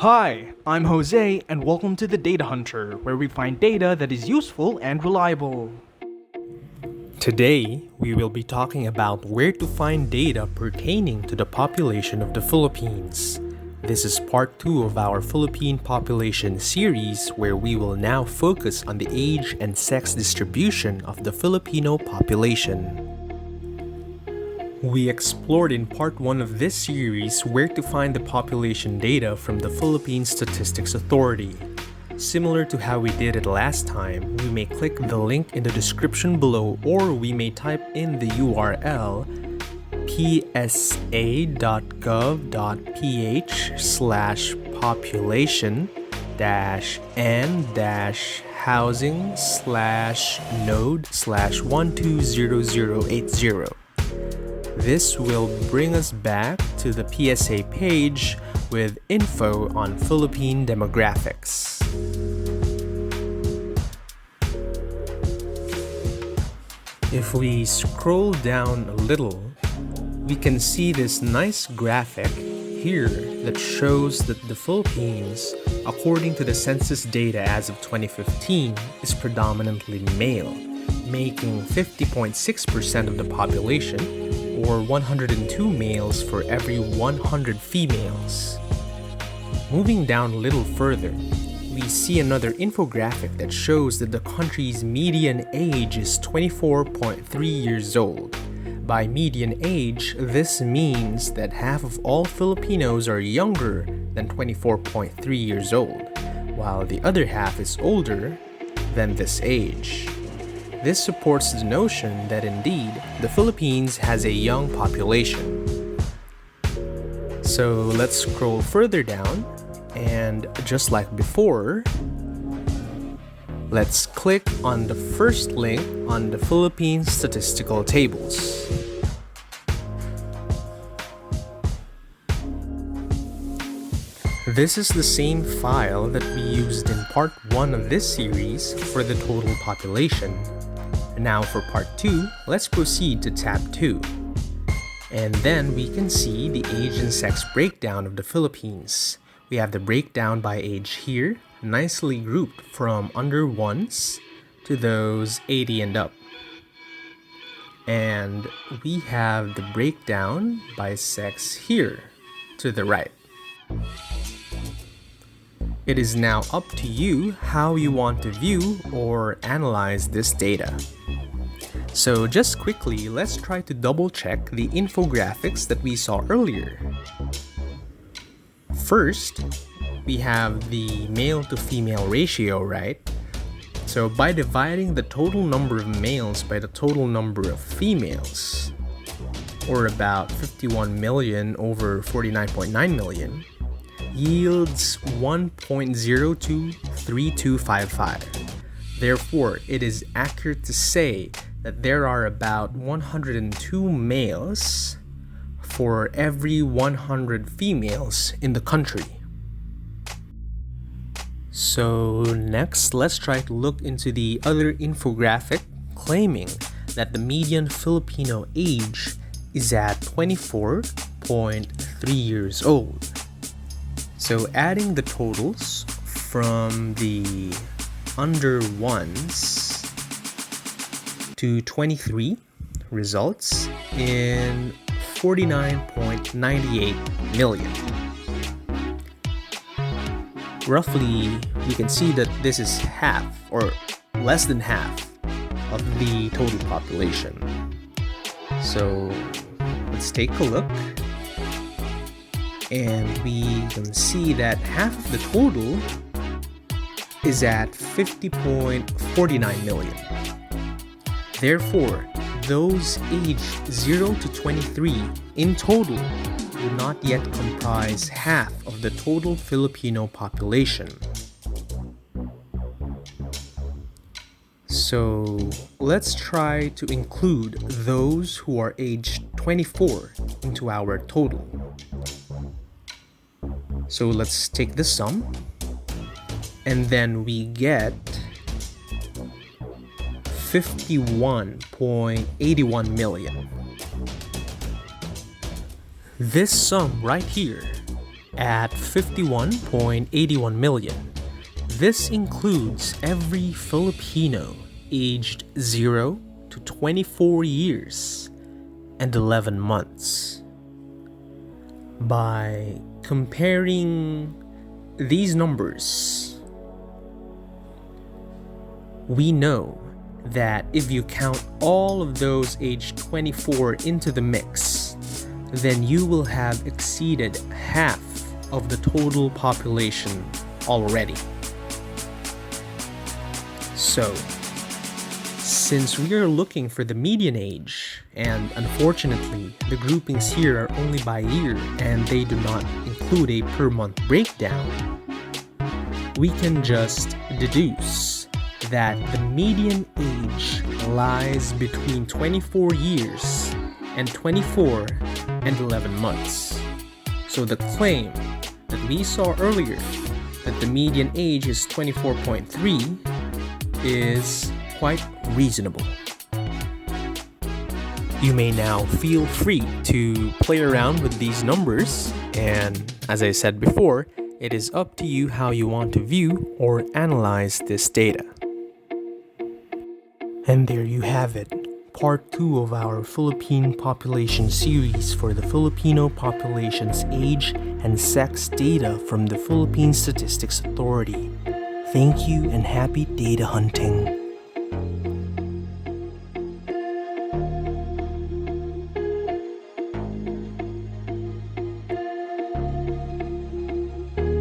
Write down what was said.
Hi, I'm Jose, and welcome to the Data Hunter, where we find data that is useful and reliable. Today, we will be talking about where to find data pertaining to the population of the Philippines. This is part 2 of our Philippine Population Series, where we will now focus on the age and sex distribution of the Filipino population. We explored in part 1 of this series where to find the population data from the Philippine Statistics Authority. Similar to how we did it last time, we may click the link in the description below, or we may type in the URL psa.gov.ph/population-n-housing/node/120080. This will bring us back to the PSA page with info on Philippine demographics. If we scroll down a little, we can see this nice graphic here that shows that the Philippines, according to the census data as of 2015, is predominantly male, making 50.6% of the population, or 102 males for every 100 females. Moving down a little further, we see another infographic that shows that the country's median age is 24.3 years old. By median age, this means that half of all Filipinos are younger than 24.3 years old, while the other half is older than this age. This supports the notion that indeed, the Philippines has a young population. So let's scroll further down, and just like before, let's click on the first link on the Philippine statistical tables. This is the same file that we used in part 1 of this series for the total population. Now for part 2, let's proceed to tab 2. And then we can see the age and sex breakdown of the Philippines. We have the breakdown by age here, nicely grouped from under 1s to those 80 and up. And we have the breakdown by sex here to the right. It is now up to you how you want to view or analyze this data. So just quickly, let's try to double check the infographics that we saw earlier. First, we have the male to female ratio, right? So by dividing the total number of males by the total number of females, or about 51 million over 49.9 million, yields 1.023255. Therefore, it is accurate to say that there are about 102 males for every 100 females in the country. So next, let's try to look into the other infographic claiming that the median Filipino age is at 24.3 years old. So adding the totals from the under 1s to 23 results in 49.98 million. Roughly, we can see that this is half or less than half of the total population. So let's take a look. And we can see that half of the total is at 50.49 million. Therefore, those aged 0 to 23 in total do not yet comprise half of the total Filipino population. So let's try to include those who are aged 24 into our total. So let's take the sum, and then we get 51.81 million. This sum right here at 51.81 million. This includes every Filipino aged 0 to 24 years and 11 months. By comparing these numbers, we know that if you count all of those aged 24 into the mix, then you will have exceeded half of the total population already. So, since we are looking for the median age, and unfortunately the groupings here are only by year and they do not include a per month breakdown, we can just deduce that the median age lies between 24 years and 24 and 11 months. So the claim that we saw earlier that the median age is 24.3 is quite reasonable. You may now feel free to play around with these numbers, and as I said before, it is up to you how you want to view or analyze this data. And there you have it, part 2 of our Philippine Population Series for the Filipino population's age and sex data from the Philippine Statistics Authority. Thank you and happy data hunting.